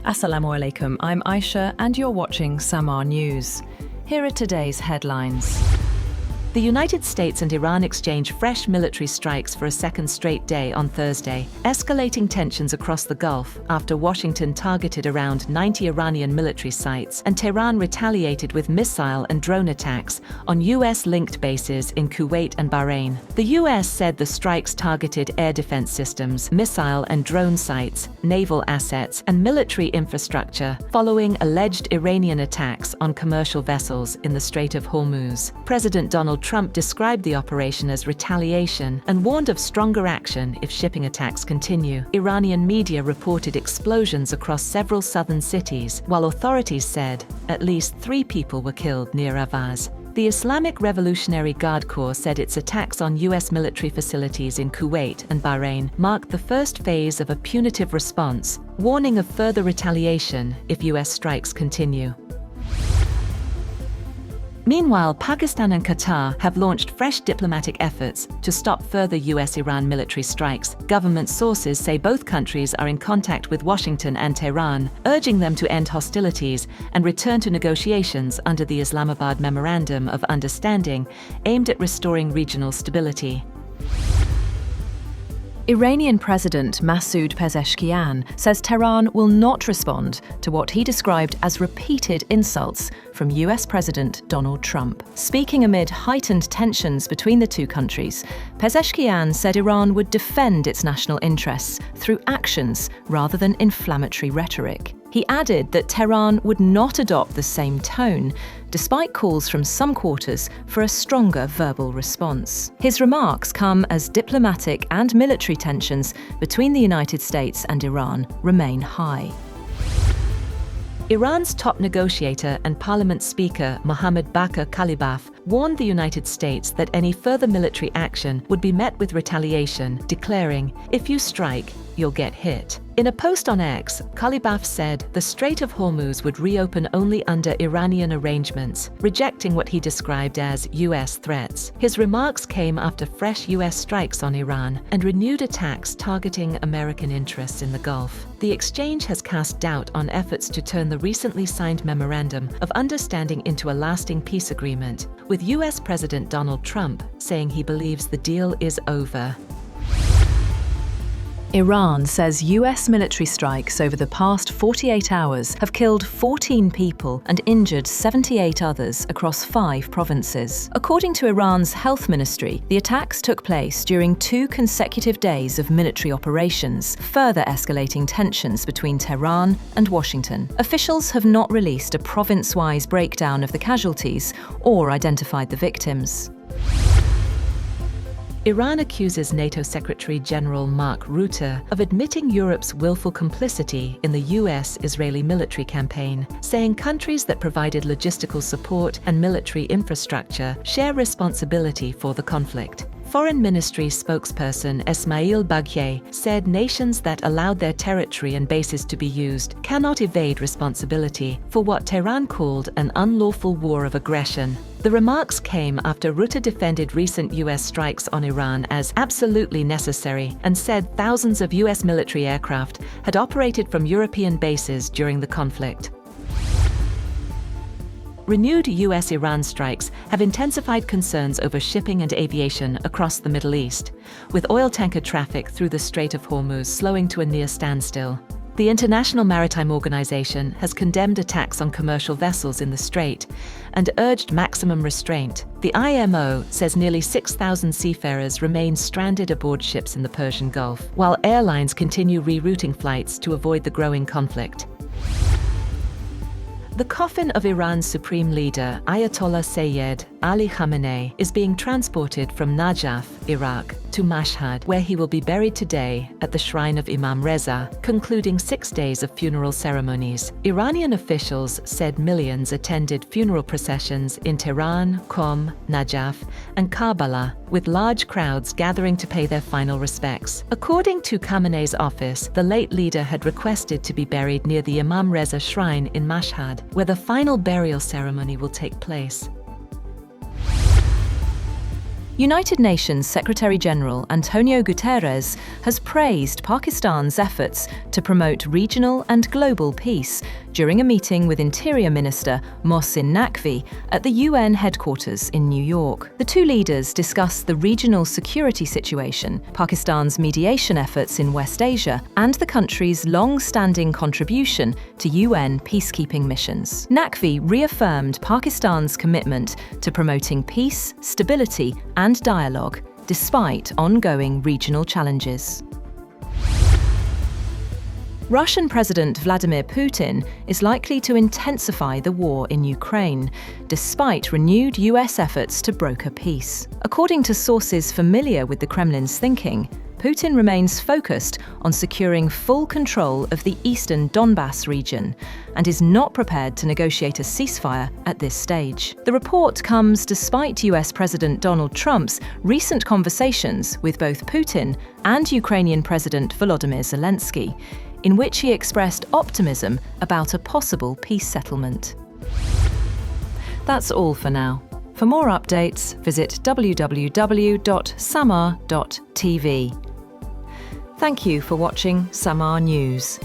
Assalamu alaikum, I'm Aisha and you're watching SAMAA News. Here are today's headlines. The United States and Iran exchange fresh military strikes for a second straight day on Thursday, escalating tensions across the Gulf after Washington targeted around 90 Iranian military sites and Tehran retaliated with missile and drone attacks on US-linked bases in Kuwait and Bahrain. The US said the strikes targeted air defense systems, missile and drone sites, naval assets, and military infrastructure following alleged Iranian attacks on commercial vessels in the Strait of Hormuz. President Donald Trump described the operation as retaliation and warned of stronger action if shipping attacks continue. Iranian media reported explosions across several southern cities, while authorities said at least 3 people were killed near Avaz. The Islamic Revolutionary Guard Corps said its attacks on US military facilities in Kuwait and Bahrain marked the first phase of a punitive response, warning of further retaliation if US strikes continue. Meanwhile, Pakistan and Qatar have launched fresh diplomatic efforts to stop further US-Iran military strikes. Government sources say both countries are in contact with Washington and Tehran, urging them to end hostilities and return to negotiations under the Islamabad Memorandum of Understanding aimed at restoring regional stability. Iranian President Masoud Pezeshkian says Tehran will not respond to what he described as repeated insults from US President Donald Trump. Speaking amid heightened tensions between the two countries, Pezeshkian said Iran would defend its national interests through actions rather than inflammatory rhetoric. He added that Tehran would not adopt the same tone, despite calls from some quarters for a stronger verbal response. His remarks come as diplomatic and military tensions between the United States and Iran remain high. Iran's top negotiator and parliament speaker Mohammad Bakr Kalibaf warned the United States that any further military action would be met with retaliation, declaring, "If you strike, you'll get hit." In a post on X, Kalibaf said the Strait of Hormuz would reopen only under Iranian arrangements, rejecting what he described as US threats. His remarks came after fresh US strikes on Iran and renewed attacks targeting American interests in the Gulf. The exchange has cast doubt on efforts to turn the recently signed Memorandum of Understanding into a lasting peace agreement, with US President Donald Trump saying he believes the deal is over. Iran says US military strikes over the past 48 hours have killed 14 people and injured 78 others across 5 provinces. According to Iran's health ministry, the attacks took place during 2 consecutive days of military operations, further escalating tensions between Tehran and Washington. Officials have not released a province-wise breakdown of the casualties or identified the victims. Iran accuses NATO Secretary-General Mark Rutte of admitting Europe's willful complicity in the US-Israeli military campaign, saying countries that provided logistical support and military infrastructure share responsibility for the conflict. Foreign Ministry spokesperson Esmail Baghaei said nations that allowed their territory and bases to be used cannot evade responsibility for what Tehran called an unlawful war of aggression. The remarks came after Rutte defended recent US strikes on Iran as absolutely necessary and said thousands of US military aircraft had operated from European bases during the conflict. Renewed US-Iran strikes have intensified concerns over shipping and aviation across the Middle East, with oil tanker traffic through the Strait of Hormuz slowing to a near standstill. The International Maritime Organization has condemned attacks on commercial vessels in the Strait and urged maximum restraint. The IMO says nearly 6,000 seafarers remain stranded aboard ships in the Persian Gulf, while airlines continue rerouting flights to avoid the growing conflict. The coffin of Iran's supreme leader, Ayatollah Sayyed Ali Khamenei, is being transported from Najaf, Iraq, to Mashhad, where he will be buried today at the shrine of Imam Reza, concluding 6 days of funeral ceremonies. Iranian officials said millions attended funeral processions in Tehran, Qom, Najaf, and Karbala, with large crowds gathering to pay their final respects. According to Khamenei's office, the late leader had requested to be buried near the Imam Reza shrine in Mashhad, where the final burial ceremony will take place. United Nations Secretary-General Antonio Guterres has praised Pakistan's efforts to promote regional and global peace during a meeting with Interior Minister Mohsin Naqvi at the UN headquarters in New York. The two leaders discussed the regional security situation, Pakistan's mediation efforts in West Asia, and the country's long-standing contribution to UN peacekeeping missions. Naqvi reaffirmed Pakistan's commitment to promoting peace, stability, and dialogue, despite ongoing regional challenges. Russian President Vladimir Putin is likely to intensify the war in Ukraine, despite renewed US efforts to broker peace. According to sources familiar with the Kremlin's thinking, Putin remains focused on securing full control of the eastern Donbass region and is not prepared to negotiate a ceasefire at this stage. The report comes despite US President Donald Trump's recent conversations with both Putin and Ukrainian President Volodymyr Zelensky, in which he expressed optimism about a possible peace settlement. That's all for now. For more updates, visit www.samaa.tv. Thank you for watching SAMAA News.